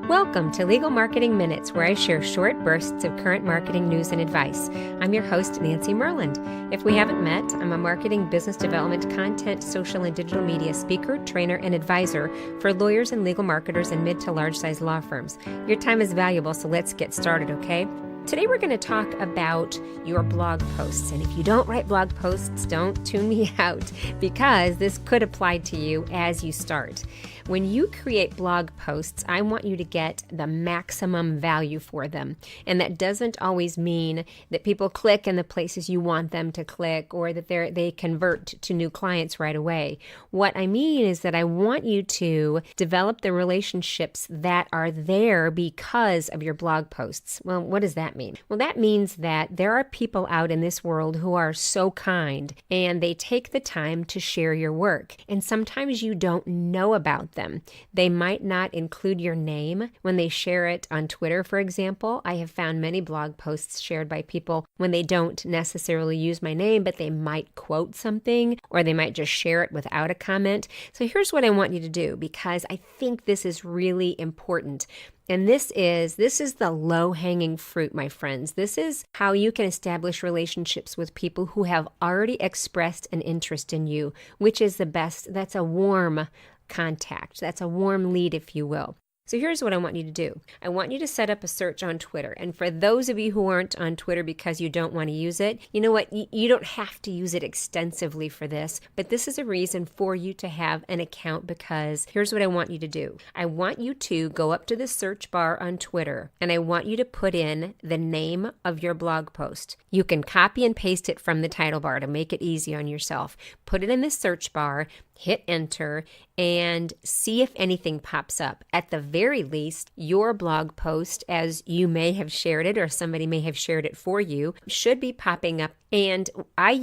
Welcome to Legal Marketing Minutes, where I share short bursts of current marketing news and advice. I'm your host, Nancy Myrland. If we haven't met, I'm a marketing, business development, content, social, and digital media speaker, trainer, and advisor for lawyers and legal marketers in mid to large-size law firms. Your time is valuable, so let's get started, okay? Today we're going to talk about your blog posts, and if you don't write blog posts, don't tune me out, because this could apply to you as you start. When you create blog posts, I want you to get the maximum value for them, and that doesn't always mean that people click in the places you want them to click or that they convert to new clients right away. What I mean is that I want you to develop the relationships that are there because of your blog posts. Well, what does that mean? Well, that means that there are people out in this world who are so kind and they take the time to share your work. And sometimes you don't know about them. They might not include your name when they share it on Twitter, for example. I have found many blog posts shared by people when they don't necessarily use my name, but they might quote something or they might just share it without a comment. So here's what I want you to do, because I think this is really important. And this is the low-hanging fruit, my friends. This is how you can establish relationships with people who have already expressed an interest in you, which is the best. That's a warm contact. That's a warm lead, if you will. So here's what I want you to do. I want you to set up a search on Twitter. And for those of you who aren't on Twitter because you don't want to use it, you know what? You don't have to use it extensively for this, but this is a reason for you to have an account, because here's what I want you to do. I want you to go up to the search bar on Twitter, and I want you to put in the name of your blog post. You can copy and paste it from the title bar to make it easy on yourself. Put it in the search bar, hit enter, and see if anything pops up. At the very least, your blog post, as you may have shared it or somebody may have shared it for you, should be popping up. And I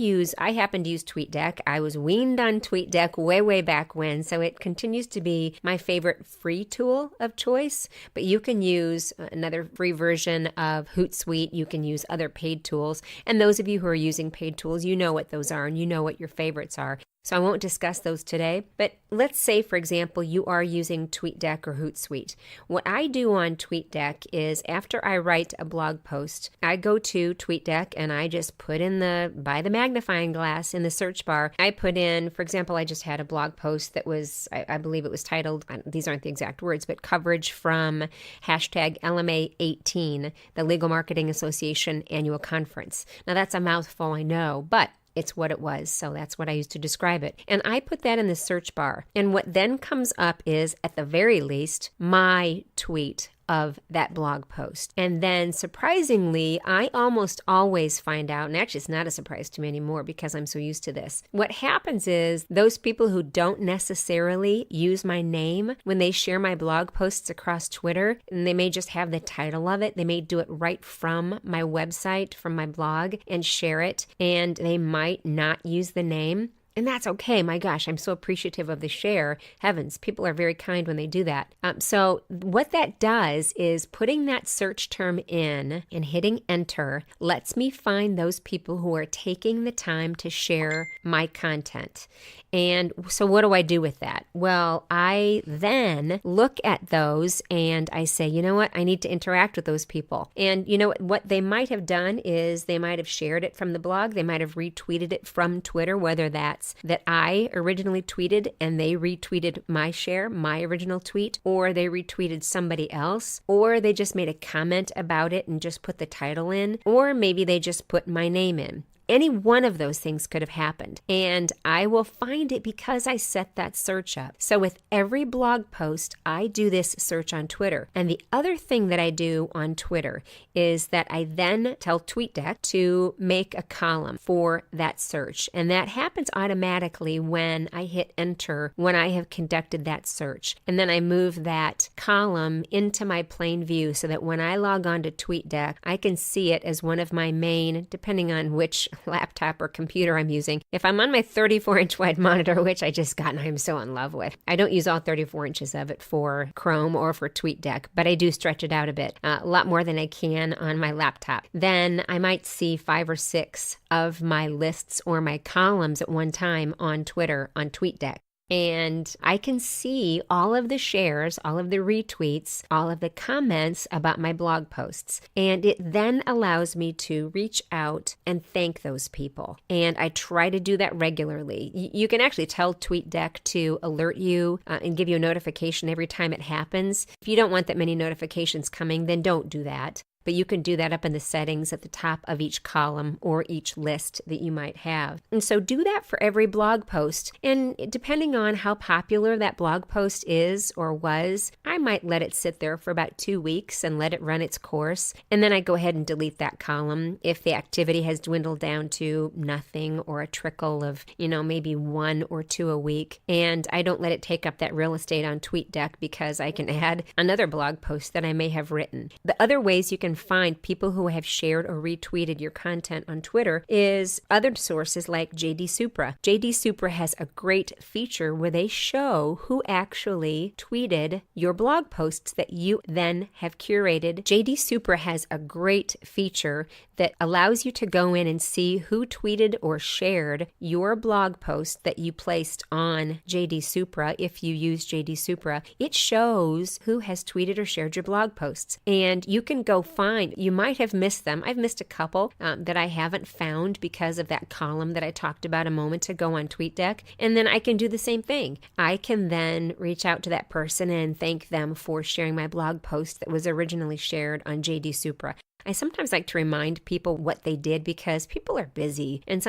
happen to use TweetDeck. I was weaned on TweetDeck way back when, so it continues to be my favorite free tool of choice. But you can use another free version of Hootsuite. You can use other paid tools. And those of you who are using paid tools, you know what those are and you know what your favorites are. So I won't discuss those today, but let's say, for example, you are using TweetDeck or Hootsuite. What I do on TweetDeck is, after I write a blog post, I go to TweetDeck and I just put in by the magnifying glass in the search bar, I put in, for example, I just had a blog post that was, I believe it was titled, these aren't the exact words, but coverage from hashtag LMA18, the Legal Marketing Association Annual Conference. Now that's a mouthful, I know, but it's what it was, so that's what I used to describe it. And I put that in the search bar. And what then comes up is, at the very least, my tweet of that blog post. And then, surprisingly, I almost always find out, and actually it's not a surprise to me anymore because I'm so used to this. What happens is, those people who don't necessarily use my name, when they share my blog posts across Twitter, and they may just have the title of it, they may do it right from my website, from my blog, and share it, and they might not use the name. And that's okay. My gosh, I'm so appreciative of the share. Heavens, people are very kind when they do that. So what that does is, putting that search term in and hitting enter lets me find those people who are taking the time to share my content. And so what do I do with that? Well, I then look at those and I say, you know what? I need to interact with those people. And you know what they might have done is, they might have shared it from the blog. They might have retweeted it from Twitter, whether that's that I originally tweeted and they retweeted my share, my original tweet, or they retweeted somebody else, or they just made a comment about it and just put the title in, or maybe they just put my name in. Any one of those things could have happened, and I will find it because I set that search up. So with every blog post, I do this search on Twitter. And the other thing that I do on Twitter is that I then tell TweetDeck to make a column for that search. And that happens automatically when I hit enter, when I have conducted that search. And then I move that column into my plain view so that when I log on to TweetDeck, I can see it as one of my main, depending on which laptop or computer I'm using. If I'm on my 34-inch wide monitor, which I just got and I'm so in love with, I don't use all 34 inches of it for Chrome or for TweetDeck, but I do stretch it out a bit, a lot more than I can on my laptop. Then I might see 5 or 6 of my lists or my columns at one time on Twitter, on TweetDeck. and I can see all of the shares, all of the retweets, all of the comments about my blog posts. And it then allows me to reach out and thank those people. And I try to do that regularly. You can actually tell TweetDeck to alert you and give you a notification every time it happens. If you don't want that many notifications coming, then don't do that. But you can do that up in the settings at the top of each column or each list that you might have. And so do that for every blog post. And depending on how popular that blog post is or was, I might let it sit there for about 2 weeks and let it run its course. And then I go ahead and delete that column if the activity has dwindled down to nothing or a trickle of, maybe 1 or 2 a week. And I don't let it take up that real estate on TweetDeck because I can add another blog post that I may have written. The other ways you can find people who have shared or retweeted your content on Twitter is other sources like JD Supra. JD Supra has a great feature where they show who actually tweeted your blog posts that you then have curated. JD Supra has a great feature that allows you to go in and see who tweeted or shared your blog post that you placed on JD Supra. If you use JD Supra, it shows who has tweeted or shared your blog posts. And you can go find, you might have missed them. I've missed a couple that I haven't found because of that column that I talked about a moment ago on TweetDeck. And then I can do the same thing. I can then reach out to that person and thank them for sharing my blog post that was originally shared on JD Supra. I sometimes like to remind people what they did because people are busy and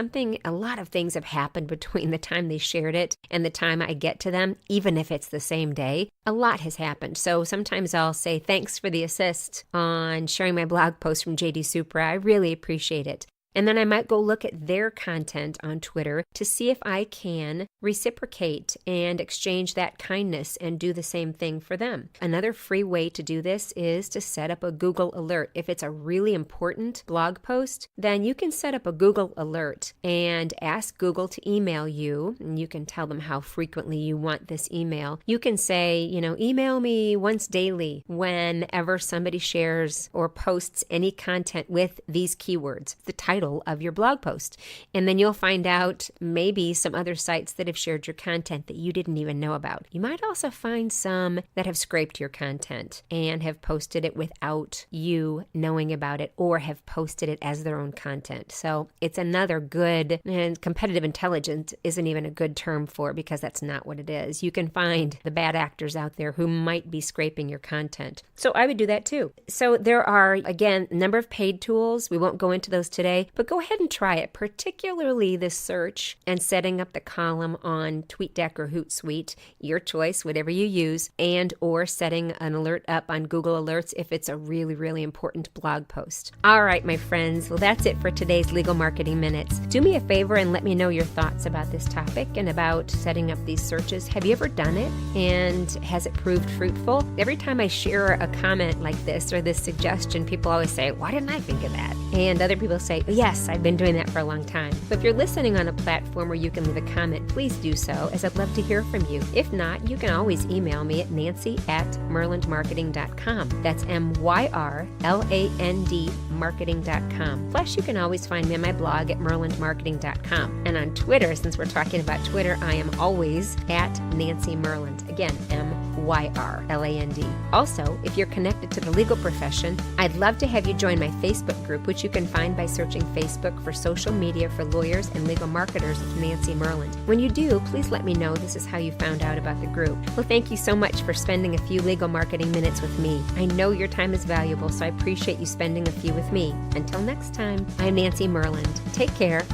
a lot of things have happened between the time they shared it and the time I get to them, even if it's the same day. A lot has happened. So sometimes I'll say, thanks for the assist on sharing my blog post from JD Supra. I really appreciate it. And then I might go look at their content on Twitter to see if I can reciprocate and exchange that kindness and do the same thing for them. Another free way to do this is to set up a Google alert. If it's a really important blog post, then you can set up a Google alert and ask Google to email you. And you can tell them how frequently you want this email. You can say, email me once daily whenever somebody shares or posts any content with these keywords, the title of your blog post. And then you'll find out maybe some other sites that have shared your content that you didn't even know about. You might also find some that have scraped your content and have posted it without you knowing about it or have posted it as their own content. So it's another good, and competitive intelligence isn't even a good term for it because that's not what it is. You can find the bad actors out there who might be scraping your content. So I would do that too. So there are, again, a number of paid tools. We won't go into those today, but go ahead and try it, particularly the search and setting up the column on TweetDeck or Hootsuite, your choice, whatever you use, and or setting an alert up on Google Alerts if it's a really, really important blog post. All right, my friends, well, that's it for today's Legal Marketing Minutes. Do me a favor and let me know your thoughts about this topic and about setting up these searches. Have you ever done it? And has it proved fruitful? Every time I share a comment like this or this suggestion, people always say, why didn't I think of that? And other people say, yes, I've been doing that for a long time. But if you're listening on a platform where you can leave a comment, please do so, as I'd love to hear from you. If not, you can always email me at nancy@myrlandmarketing.com. That's MYRLAND marketing.com. Plus, you can always find me on my blog at myrlandmarketing.com. And on Twitter, since we're talking about Twitter, I am always at Nancy Myrland. Again, MYRLAND. Also, if you're connected to the legal profession, I'd love to have you join my Facebook group, which you can find by searching Facebook for social media for lawyers and legal marketers with Nancy Myrland. When you do, please let me know this is how you found out about the group. Well, thank you so much for spending a few legal marketing minutes with me. I know your time is valuable, so I appreciate you spending a few with me. Until next time, I'm Nancy Myrland. Take care.